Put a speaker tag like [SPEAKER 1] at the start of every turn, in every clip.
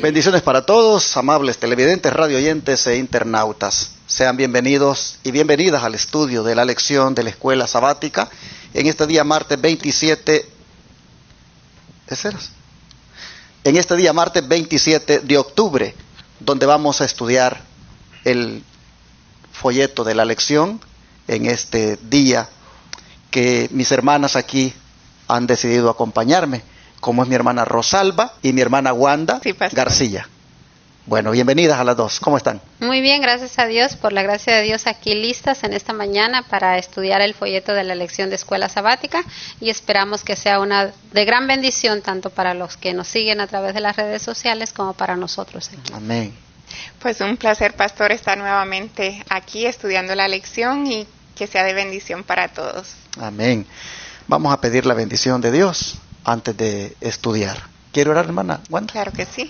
[SPEAKER 1] Bendiciones para todos, amables televidentes, radioyentes e internautas. Sean bienvenidos y bienvenidas al estudio de la lección de la Escuela Sabática en este día martes 27. En este día martes 27 de octubre, donde vamos a estudiar el folleto de la lección en este día que mis hermanas aquí han decidido acompañarme, como es mi hermana Rosalba y mi hermana Wanda García. Bueno, bienvenidas a las dos. ¿Cómo están?
[SPEAKER 2] Muy bien, gracias a Dios, por la gracia de Dios, aquí listas en esta mañana para estudiar el folleto de la lección de Escuela Sabática, y esperamos que sea una de gran bendición tanto para los que nos siguen a través de las redes sociales como para nosotros aquí.
[SPEAKER 1] Amén.
[SPEAKER 3] Pues un placer, pastor, estar nuevamente aquí estudiando la lección y que sea de bendición para todos.
[SPEAKER 1] Amén. Vamos a pedir la bendición de Dios antes de estudiar. ¿Quiere orar, hermana Wanda?
[SPEAKER 3] Claro que sí.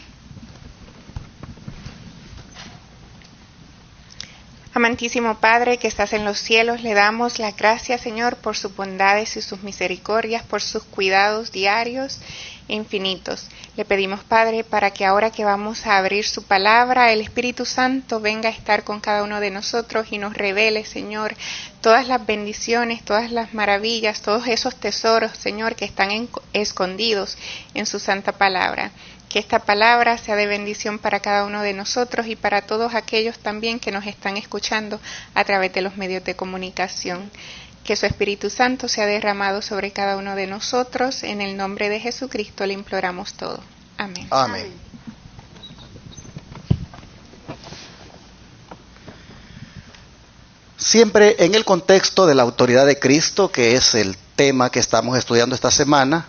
[SPEAKER 3] Amantísimo Padre que estás en los cielos, le damos las gracias, Señor, por sus bondades y sus misericordias, por sus cuidados diarios e infinitos. Le pedimos, Padre, para que ahora que vamos a abrir su palabra, el Espíritu Santo venga a estar con cada uno de nosotros y nos revele, Señor, todas las bendiciones, todas las maravillas, todos esos tesoros, Señor, que están escondidos en su santa palabra. Que esta palabra sea de bendición para cada uno de nosotros y para todos aquellos también que nos están escuchando a través de los medios de comunicación. Que su Espíritu Santo sea derramado sobre cada uno de nosotros. En el nombre de Jesucristo le imploramos todo. Amén.
[SPEAKER 1] Amén. Siempre en el contexto de la autoridad de Cristo, que es el tema que estamos estudiando esta semana,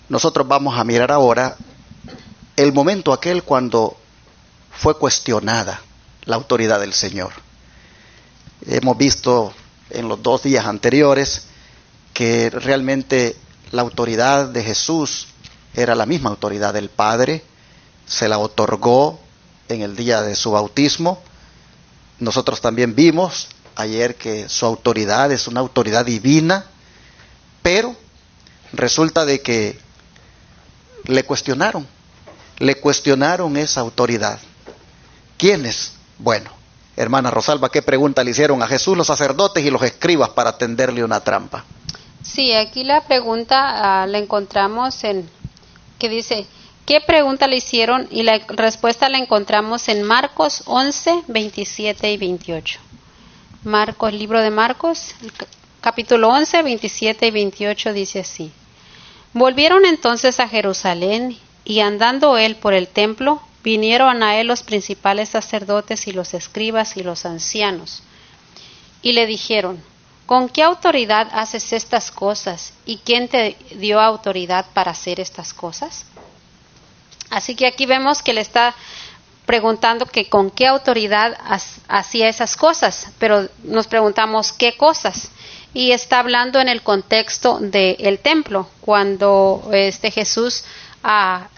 [SPEAKER 1] nosotros vamos a mirar ahora el momento aquel cuando fue cuestionada la autoridad del Señor. Hemos visto en los 2 días anteriores que realmente la autoridad de Jesús era la misma autoridad del Padre, se la otorgó en el día de su bautismo. Nosotros también vimos ayer que su autoridad es una autoridad divina, pero resulta de que le cuestionaron esa autoridad. ¿Quiénes? Bueno, hermana Rosalba, ¿qué pregunta le hicieron a Jesús los sacerdotes y los escribas para tenderle una trampa?
[SPEAKER 2] Sí, aquí la pregunta la encontramos que dice, ¿qué pregunta le hicieron? Y la respuesta la encontramos en Marcos 11, 27 y 28. Marcos, libro de Marcos, capítulo 11, 27 y 28 dice así. Volvieron entonces a Jerusalén, y andando él por el templo, vinieron a él los principales sacerdotes y los escribas y los ancianos, y le dijeron, ¿con qué autoridad haces estas cosas? ¿Y quién te dio autoridad para hacer estas cosas? Así que aquí vemos que le está preguntando que con qué autoridad hacía esas cosas, pero nos preguntamos qué cosas. Y está hablando en el contexto del templo, cuando Jesús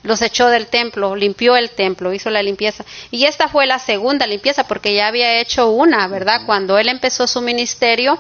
[SPEAKER 2] los echó del templo, limpió el templo, hizo la limpieza. Y esta fue la segunda limpieza, porque ya había hecho una, ¿verdad? Cuando él empezó su ministerio,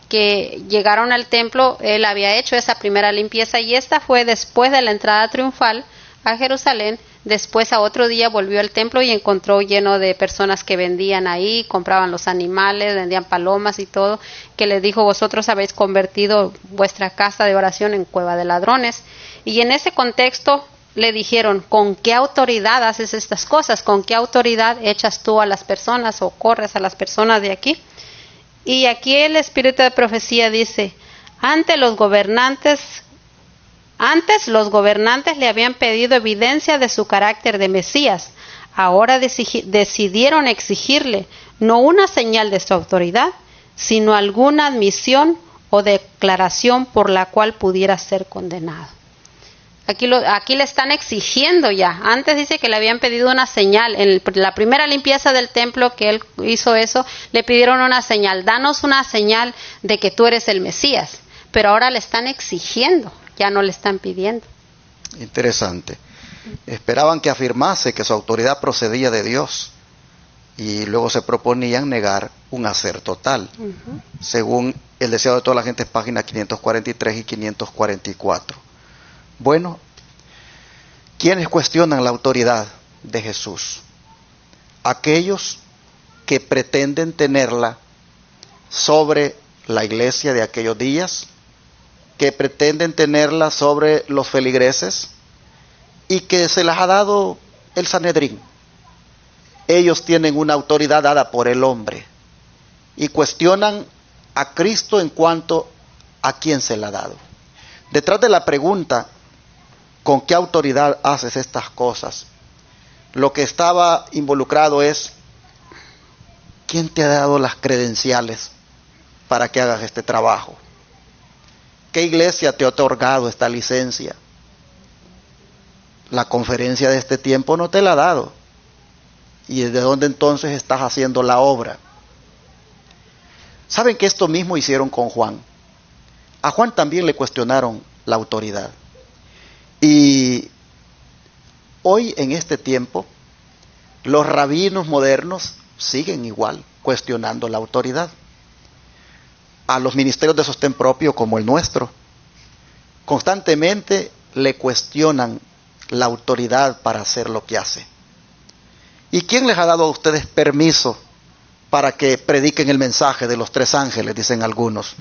[SPEAKER 2] que llegaron al templo, él había hecho esa primera limpieza, y esta fue después de la entrada triunfal a Jerusalén. Después, a otro día, volvió al templo y encontró lleno de personas que vendían ahí, compraban los animales, vendían palomas y todo, que les dijo, vosotros habéis convertido vuestra casa de oración en cueva de ladrones. Y en ese contexto le dijeron, ¿con qué autoridad haces estas cosas? ¿Con qué autoridad echas tú a las personas o corres a las personas de aquí? Y aquí el espíritu de profecía dice, antes los gobernantes le habían pedido evidencia de su carácter de Mesías. Ahora decidieron exigirle no una señal de su autoridad, sino alguna admisión o declaración por la cual pudiera ser condenado. Aquí le están exigiendo ya. Antes dice que le habían pedido una señal. En la primera limpieza del templo que él hizo eso, le pidieron una señal. Danos una señal de que tú eres el Mesías. Pero ahora le están exigiendo, ya no le están pidiendo.
[SPEAKER 1] Interesante. Esperaban que afirmase que su autoridad procedía de Dios, y luego se proponían negar un hacer total, según el deseo de toda la gente, páginas 543 y 544. Bueno, ¿quiénes cuestionan la autoridad de Jesús. Aquellos que pretenden tenerla sobre la iglesia de aquellos días, que pretenden tenerla sobre los feligreses y que se las ha dado el Sanedrín. Ellos tienen una autoridad dada por el hombre y cuestionan a Cristo en cuanto a quién se la ha dado. Detrás de la pregunta, ¿con qué autoridad haces estas cosas?, lo que estaba involucrado es, ¿quién te ha dado las credenciales para que hagas este trabajo? ¿Qué iglesia te ha otorgado esta licencia? La conferencia de este tiempo no te la ha dado. ¿Y desde dónde entonces estás haciendo la obra? ¿Saben que esto mismo hicieron con Juan? A Juan también le cuestionaron la autoridad. Y hoy en este tiempo, los rabinos modernos siguen igual, cuestionando la autoridad. A los ministerios de sostén propio como el nuestro, constantemente le cuestionan la autoridad para hacer lo que hace. ¿Y quién les ha dado a ustedes permiso para que prediquen el mensaje de los 3 ángeles? Dicen algunos.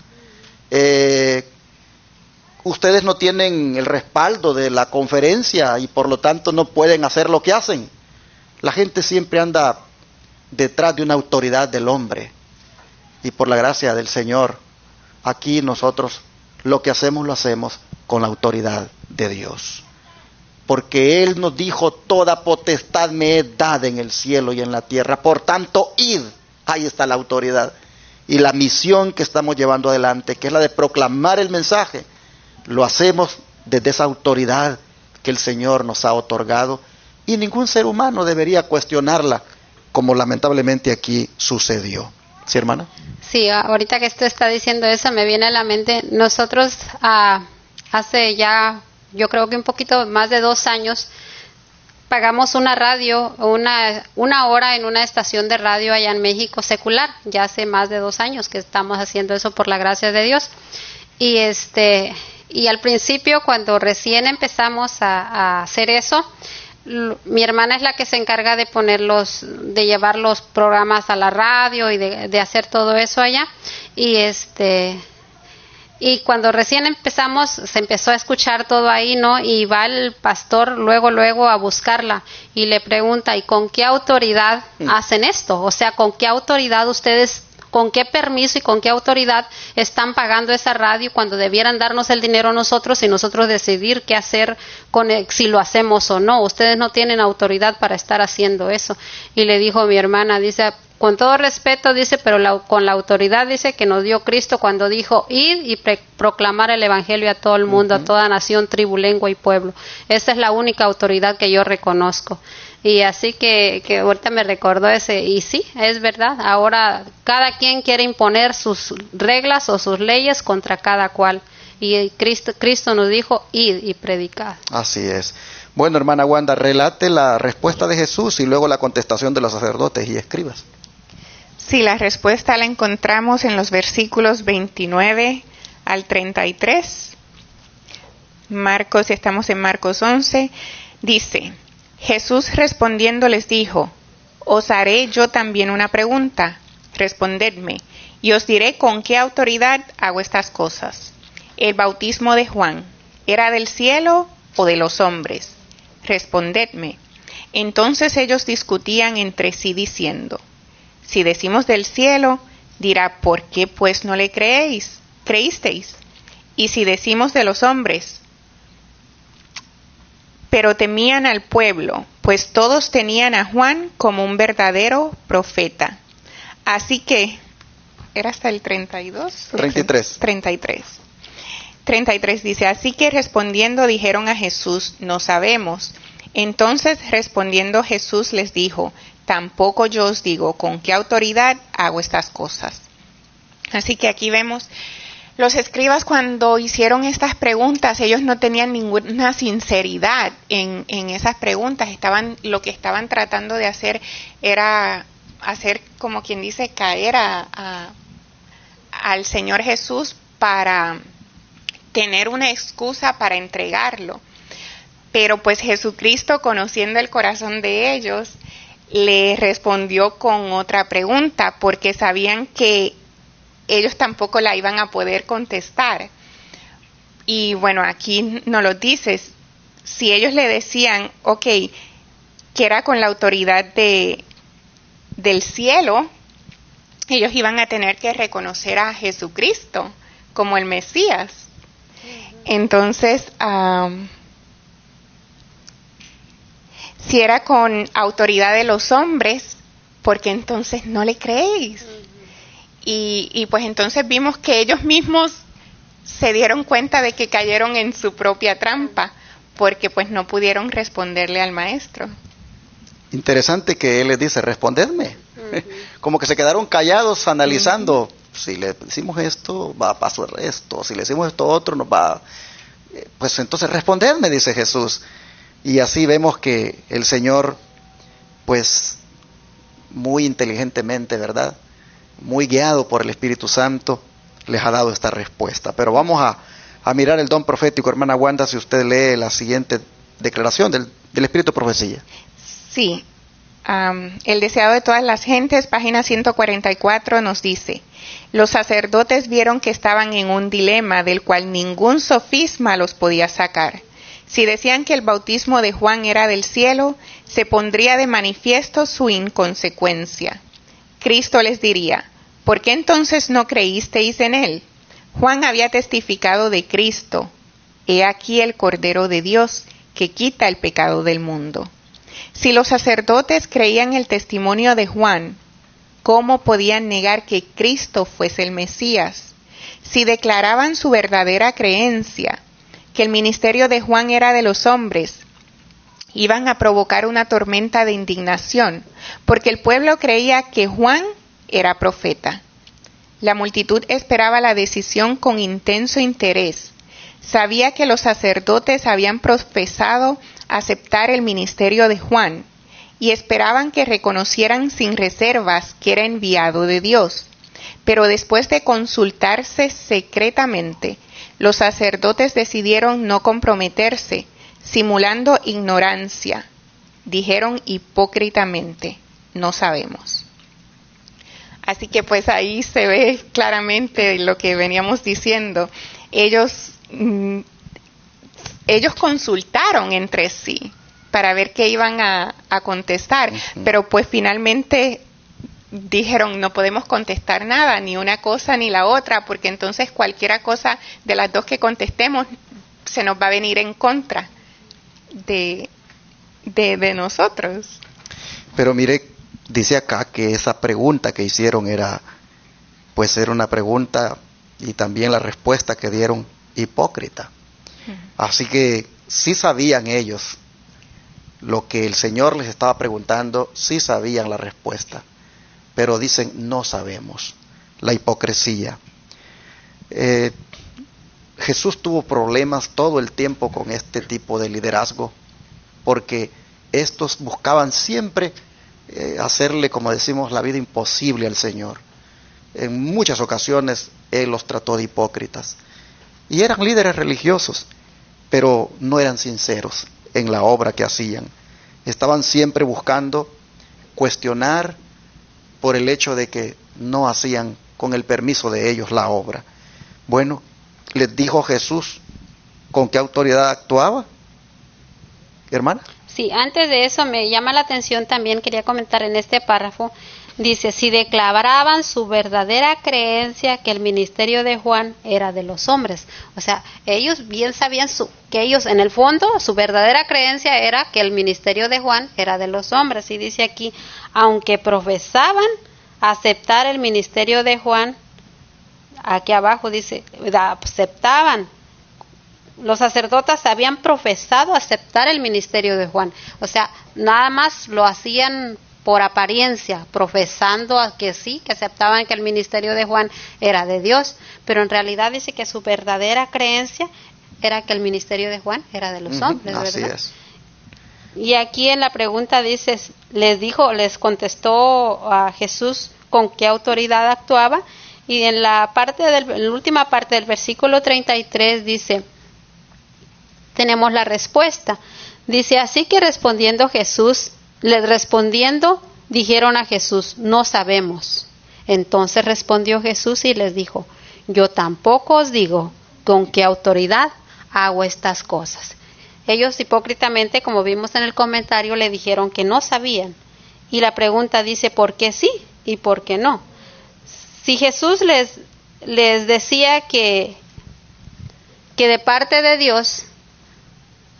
[SPEAKER 1] Ustedes no tienen el respaldo de la conferencia y por lo tanto no pueden hacer lo que hacen. La gente siempre anda detrás de una autoridad del hombre. Y por la gracia del Señor, aquí nosotros lo que hacemos lo hacemos con la autoridad de Dios. Porque Él nos dijo, toda potestad me es dada en el cielo y en la tierra. Por tanto, id. Ahí está la autoridad. Y la misión que estamos llevando adelante, que es la de proclamar el mensaje, lo hacemos desde esa autoridad que el Señor nos ha otorgado. Y ningún ser humano debería cuestionarla, como lamentablemente aquí sucedió. ¿Sí, hermana?
[SPEAKER 2] Sí, ahorita que usted está diciendo eso, me viene a la mente, nosotros hace ya, yo creo que un poquito más de 2 años, pagamos una radio, una hora en una estación de radio allá en México secular. Ya hace más de 2 años que estamos haciendo eso por la gracia de Dios. Y al principio, cuando recién empezamos a hacer eso, mi hermana es la que se encarga de de llevar los programas a la radio y de hacer todo eso allá. Y cuando recién empezamos, se empezó a escuchar todo ahí, ¿no? Y va el pastor luego a buscarla y le pregunta, ¿y con qué autoridad hacen esto? O sea, ¿con qué autoridad ustedes, con qué permiso y con qué autoridad están pagando esa radio cuando debieran darnos el dinero a nosotros y nosotros decidir qué hacer si lo hacemos o no? Ustedes no tienen autoridad para estar haciendo eso. Y le dijo mi hermana, dice, con todo respeto, dice, pero con la autoridad, dice, que nos dio Cristo cuando dijo, id y proclamar el evangelio a todo el mundo, a toda nación, tribu, lengua y pueblo. Esa es la única autoridad que yo reconozco. Y así que ahorita me recordó ese, y sí, es verdad, ahora cada quien quiere imponer sus reglas o sus leyes contra cada cual. Y Cristo nos dijo, id y predicad.
[SPEAKER 1] Así es. Bueno, hermana Wanda, relate la respuesta de Jesús y luego la contestación de los sacerdotes y escribas.
[SPEAKER 3] Sí, la respuesta la encontramos en los versículos 29 al 33. Estamos en Marcos 11. Dice, Jesús respondiendo les dijo, os haré yo también una pregunta, respondedme, y os diré con qué autoridad hago estas cosas. El bautismo de Juan, ¿era del cielo o de los hombres? Respondedme. Entonces ellos discutían entre sí diciendo, si decimos del cielo, dirá, ¿por qué pues no le creísteis? Y si decimos de los hombres, pero temían al pueblo, pues todos tenían a Juan como un verdadero profeta. Así que, ¿era hasta el 32?
[SPEAKER 1] 33.
[SPEAKER 3] 33 dice, así que respondiendo dijeron a Jesús, no sabemos. Entonces respondiendo Jesús les dijo, tampoco yo os digo con qué autoridad hago estas cosas. Así que aquí vemos, los escribas cuando hicieron estas preguntas, ellos no tenían ninguna sinceridad en esas preguntas. Lo que estaban tratando de hacer era hacer, como quien dice, caer al Señor Jesús para tener una excusa para entregarlo. Pero pues Jesucristo, conociendo el corazón de ellos, le respondió con otra pregunta, porque sabían que ellos tampoco la iban a poder contestar. Y bueno, aquí nos lo dices, si ellos le decían, ok, que era con la autoridad del cielo, ellos iban a tener que reconocer a Jesucristo como el Mesías. Entonces, si era con autoridad de los hombres, porque entonces no le creéis. Y pues entonces vimos que ellos mismos se dieron cuenta de que cayeron en su propia trampa, porque pues no pudieron responderle al maestro.
[SPEAKER 1] Interesante que él les dice, respondedme. Como que se quedaron callados analizando, si le decimos esto, va a pasar esto, si le decimos esto otro, nos va... Pues entonces respondedme, dice Jesús. Y así vemos que el Señor, pues, muy inteligentemente, ¿verdad?, muy guiado por el Espíritu Santo, les ha dado esta respuesta. Pero vamos a mirar el don profético, hermana Wanda, si usted lee la siguiente declaración del Espíritu de Profecía.
[SPEAKER 3] Sí, el deseado de todas las gentes, página 144, nos dice: los sacerdotes vieron que estaban en un dilema del cual ningún sofisma los podía sacar. Si decían que el bautismo de Juan era del cielo, se pondría de manifiesto su inconsecuencia. Cristo les diría: ¿por qué entonces no creísteis en él? Juan había testificado de Cristo: he aquí el Cordero de Dios que quita el pecado del mundo. Si los sacerdotes creían el testimonio de Juan, ¿cómo podían negar que Cristo fuese el Mesías? Si declaraban su verdadera creencia, que el ministerio de Juan era de los hombres, iban a provocar una tormenta de indignación, porque el pueblo creía que Juan era profeta. La multitud esperaba la decisión con intenso interés. Sabía que los sacerdotes habían profesado aceptar el ministerio de Juan y esperaban que reconocieran sin reservas que era enviado de Dios. Pero después de consultarse secretamente, los sacerdotes decidieron no comprometerse, simulando ignorancia. Dijeron hipócritamente: no sabemos. Así que pues ahí se ve claramente lo que veníamos diciendo. Ellos consultaron entre sí para ver qué iban a contestar, pero pues finalmente dijeron: no podemos contestar nada, ni una cosa ni la otra, porque entonces cualquiera cosa de las dos que contestemos se nos va a venir en contra de nosotros.
[SPEAKER 1] Pero mire, dice acá que esa pregunta que hicieron era una pregunta, y también la respuesta que dieron, hipócrita. Así que sí sabían ellos lo que el Señor les estaba preguntando, sí sabían la respuesta, pero dicen: no sabemos. La hipocresía. Jesús tuvo problemas todo el tiempo con este tipo de liderazgo, porque estos buscaban siempre hacerle, como decimos, la vida imposible al Señor. En muchas ocasiones Él los trató de hipócritas. Y eran líderes religiosos, pero no eran sinceros en la obra que hacían. Estaban siempre buscando cuestionar por el hecho de que no hacían con el permiso de ellos la obra. Bueno, les dijo Jesús con qué autoridad actuaba, hermana.
[SPEAKER 2] Sí, antes de eso me llama la atención también, quería comentar en este párrafo, dice: si declaraban su verdadera creencia que el ministerio de Juan era de los hombres. O sea, ellos bien sabían que ellos en el fondo su verdadera creencia era que el ministerio de Juan era de los hombres. Y dice aquí: aunque profesaban aceptar el ministerio de Juan, aquí abajo dice, aceptaban. Los sacerdotes habían profesado aceptar el ministerio de Juan. O sea, nada más lo hacían por apariencia, profesando que sí, que aceptaban que el ministerio de Juan era de Dios, pero en realidad dice que su verdadera creencia era que el ministerio de Juan era de los hombres,
[SPEAKER 1] así
[SPEAKER 2] ¿verdad?
[SPEAKER 1] es.
[SPEAKER 2] Y aquí en la pregunta dice, les contestó a Jesús con qué autoridad actuaba, y en la última parte del versículo 33 dice: tenemos la respuesta. Dice, así que respondiendo, dijeron a Jesús, no sabemos. Entonces respondió Jesús y les dijo, yo tampoco os digo con qué autoridad hago estas cosas. Ellos hipócritamente, como vimos en el comentario, le dijeron que no sabían. Y la pregunta dice, ¿por qué sí y por qué no? Si Jesús les decía que de parte de Dios,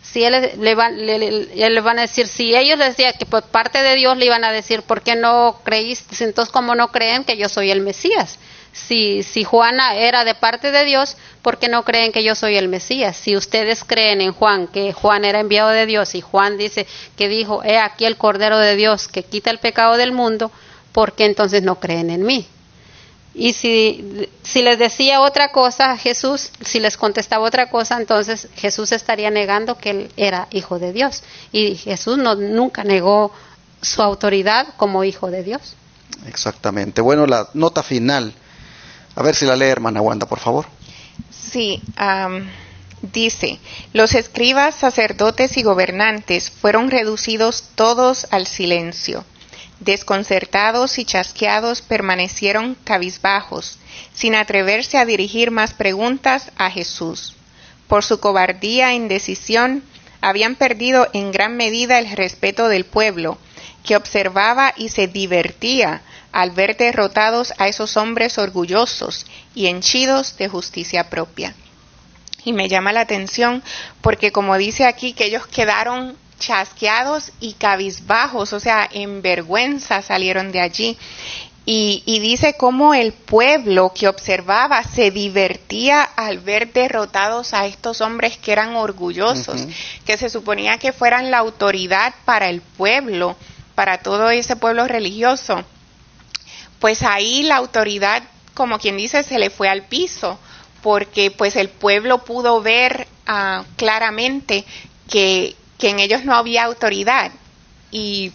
[SPEAKER 2] si le van a decir, si ellos les decían que por parte de Dios, le iban a decir, ¿por qué no creíste? Entonces, ¿cómo no creen que yo soy el Mesías? Si Juana era de parte de Dios, ¿por qué no creen que yo soy el Mesías? Si ustedes creen en Juan, que Juan era enviado de Dios, y Juan dice que dijo, he aquí el Cordero de Dios que quita el pecado del mundo, ¿por qué entonces no creen en mí? Y si les decía otra cosa Jesús, si les contestaba otra cosa, entonces Jesús estaría negando que él era hijo de Dios. Y Jesús nunca negó su autoridad como hijo de Dios.
[SPEAKER 1] Exactamente. Bueno, la nota final. A ver si la lee hermana Wanda, por favor.
[SPEAKER 3] Sí, dice, los escribas, sacerdotes y gobernantes fueron reducidos todos al silencio. Desconcertados y chasqueados permanecieron cabizbajos, sin atreverse a dirigir más preguntas a Jesús. Por su cobardía e indecisión, habían perdido en gran medida el respeto del pueblo, que observaba y se divertía al ver derrotados a esos hombres orgullosos y henchidos de justicia propia. Y me llama la atención porque, como dice aquí, que ellos quedaron chasqueados y cabizbajos, o sea, en vergüenza salieron de allí. Y dice cómo el pueblo que observaba se divertía al ver derrotados a estos hombres que eran orgullosos, que se suponía que fueran la autoridad para el pueblo, para todo ese pueblo religioso. Pues ahí la autoridad, como quien dice, se le fue al piso, porque pues el pueblo pudo ver claramente que en ellos no había autoridad. Y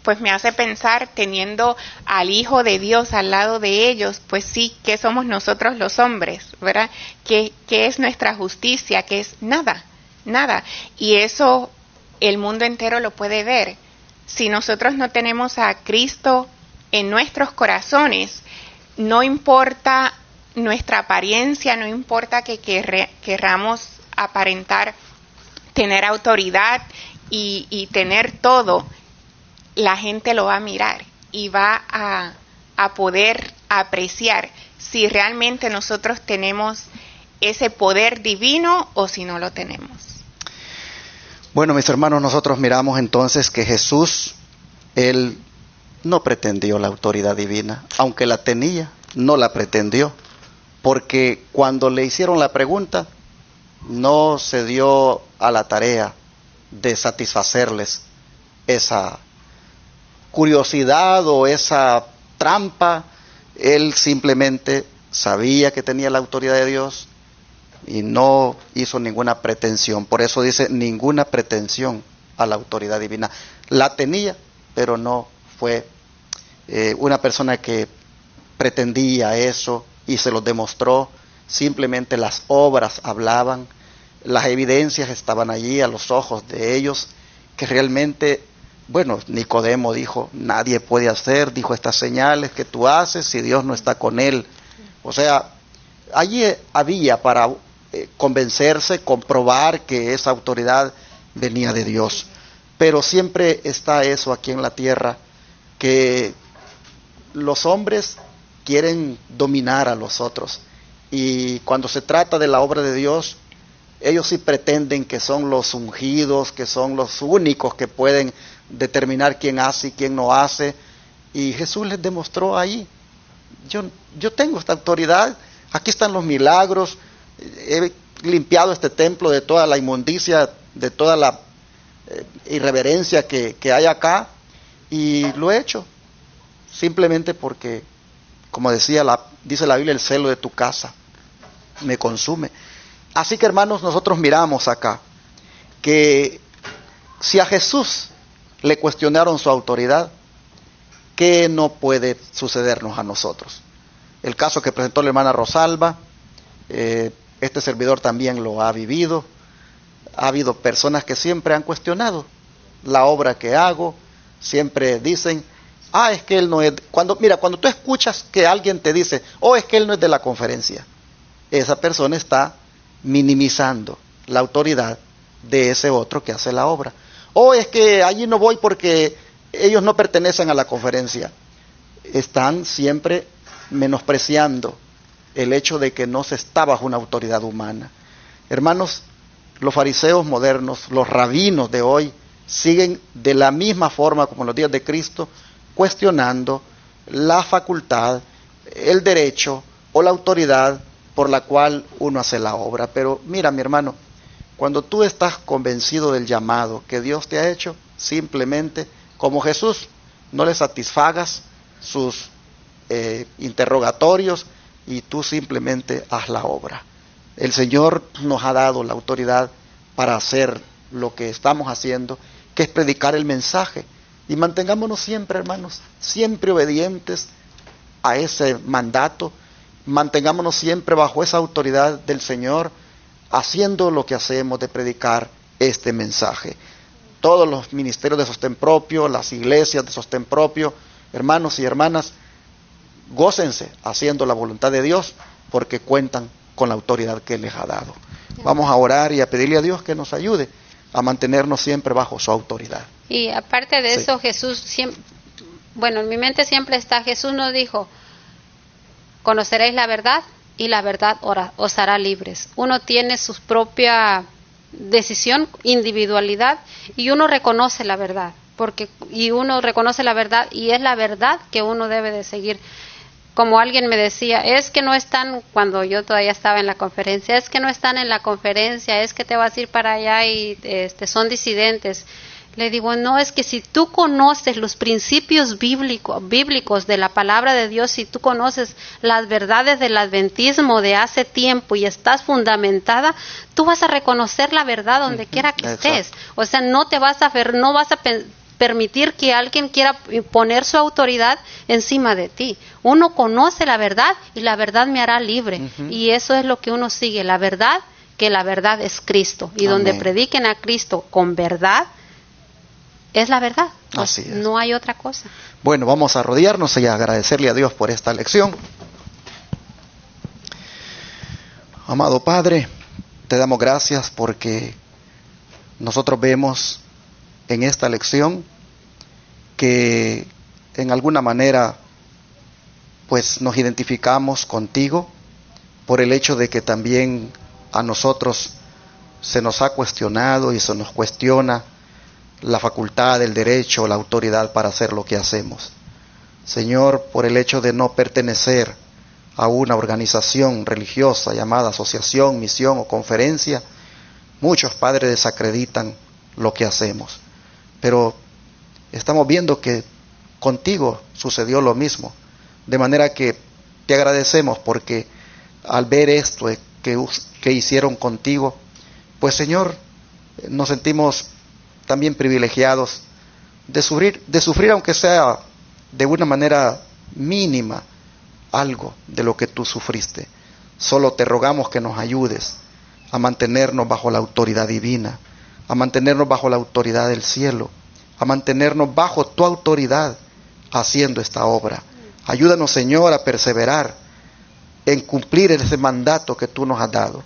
[SPEAKER 3] pues me hace pensar, teniendo al Hijo de Dios al lado de ellos, pues sí, ¿qué somos nosotros los hombres? ¿Verdad? ¿Qué es nuestra justicia? ¿Qué es? Nada, nada. Y eso el mundo entero lo puede ver. Si nosotros no tenemos a Cristo en nuestros corazones, no importa nuestra apariencia, no importa que querramos aparentar tener autoridad y tener todo, la gente lo va a mirar y va a poder apreciar si realmente nosotros tenemos ese poder divino o si no lo tenemos.
[SPEAKER 1] Bueno, mis hermanos, nosotros miramos entonces que Jesús, Él no pretendió la autoridad divina, aunque la tenía, no la pretendió, porque cuando le hicieron la pregunta, no se dio a la tarea de satisfacerles esa curiosidad o esa trampa. Él simplemente sabía que tenía la autoridad de Dios y no hizo ninguna pretensión. Por eso dice ninguna pretensión a la autoridad divina. La tenía, pero no fue una persona que pretendía eso y se lo demostró. Simplemente las obras hablaban, las evidencias estaban allí a los ojos de ellos, que realmente, bueno, Nicodemo dijo, nadie puede hacer, dijo, estas señales que tú haces si Dios no está con él. O sea, allí había para convencerse, comprobar que esa autoridad venía de Dios. Pero siempre está eso aquí en la tierra, que los hombres quieren dominar a los otros. Y cuando se trata de la obra de Dios, ellos sí pretenden que son los ungidos, que son los únicos que pueden determinar quién hace y quién no hace. Y Jesús les demostró ahí, yo tengo esta autoridad, aquí están los milagros, he limpiado este templo de toda la inmundicia, de toda la irreverencia que hay acá, y lo he hecho simplemente porque, como dice la Biblia, el celo de tu casa me consume. Así que, hermanos, nosotros miramos acá que si a Jesús le cuestionaron su autoridad, ¿qué no puede sucedernos a nosotros? El caso que presentó la hermana Rosalba, este servidor también lo ha vivido. Ha habido personas que siempre han cuestionado la obra que hago, siempre dicen, es que él no es, cuando tú escuchas que alguien te dice, es que él no es de la conferencia, esa persona está minimizando la autoridad de ese otro que hace la obra. Es que allí no voy porque ellos no pertenecen a la conferencia. Están siempre menospreciando el hecho de que no se está bajo una autoridad humana. Hermanos, los fariseos modernos, los rabinos de hoy, siguen de la misma forma como en los días de Cristo, cuestionando la facultad, el derecho o la autoridad por la cual uno hace la obra. Pero mira, mi hermano, cuando tú estás convencido del llamado que Dios te ha hecho, simplemente, como Jesús, no le satisfagas sus interrogatorios y tú simplemente haz la obra. El Señor nos ha dado la autoridad para hacer lo que estamos haciendo, que es predicar el mensaje. Y mantengámonos siempre, hermanos, siempre obedientes a ese mandato. Mantengámonos siempre bajo esa autoridad del Señor, haciendo lo que hacemos de predicar este mensaje. Todos los ministerios de sostén propio, las iglesias de sostén propio, hermanos y hermanas, gócense haciendo la voluntad de Dios, porque cuentan con la autoridad que Él les ha dado. Vamos a orar y a pedirle a Dios que nos ayude a mantenernos siempre bajo su autoridad.
[SPEAKER 2] Y aparte de eso, Jesús siempre, en mi mente siempre está, Jesús nos dijo, conoceréis la verdad y la verdad os hará libres. Uno tiene su propia decisión, individualidad, y uno reconoce la verdad, uno reconoce la verdad y es la verdad que uno debe de seguir. Como alguien me decía, es que no están, cuando yo todavía estaba en la conferencia, es que no están en la conferencia, es que te vas a ir para allá y son disidentes. Le digo, no, es que si tú conoces los principios bíblicos de la palabra de Dios, si tú conoces las verdades del adventismo de hace tiempo y estás fundamentada, tú vas a reconocer la verdad donde quiera que estés. O sea, no vas a permitir que alguien quiera poner su autoridad encima de ti. Uno conoce la verdad y la verdad me hará libre. Y eso es lo que uno sigue, la verdad, que la verdad es Cristo. Y donde prediquen a Cristo con verdad, es la verdad.
[SPEAKER 1] Así es.
[SPEAKER 2] No hay otra cosa.
[SPEAKER 1] Bueno, vamos a arrodillarnos y a agradecerle a Dios por esta lección. Amado Padre, te damos gracias porque nosotros vemos en esta lección que en alguna manera pues nos identificamos contigo por el hecho de que también a nosotros se nos ha cuestionado y se nos cuestiona la facultad, el derecho, la autoridad para hacer lo que hacemos. Señor, por el hecho de no pertenecer a una organización religiosa llamada asociación, misión o conferencia, muchos padres desacreditan lo que hacemos. Pero estamos viendo que contigo sucedió lo mismo, de manera que te agradecemos porque al ver esto que hicieron contigo, pues Señor, nos sentimos también privilegiados de sufrir aunque sea de una manera mínima algo de lo que tú sufriste. Solo te rogamos que nos ayudes a mantenernos bajo la autoridad divina, a mantenernos bajo la autoridad del cielo, a mantenernos bajo tu autoridad haciendo esta obra. Ayúdanos, Señor, a perseverar en cumplir ese mandato que tú nos has dado.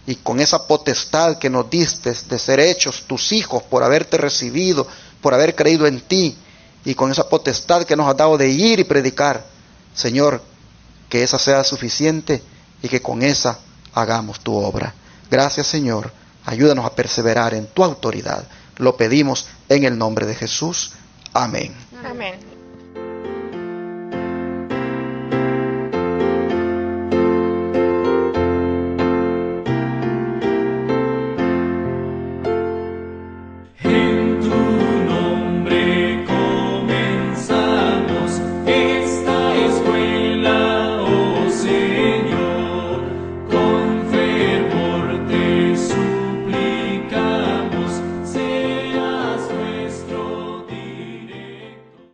[SPEAKER 1] Y con esa potestad que nos diste de ser hechos tus hijos por haberte recibido, por haber creído en ti, y con esa potestad que nos has dado de ir y predicar, Señor, que esa sea suficiente y que con esa hagamos tu obra. Gracias, Señor. Ayúdanos a perseverar en tu autoridad. Lo pedimos en el nombre de Jesús. Amén.
[SPEAKER 3] Amén.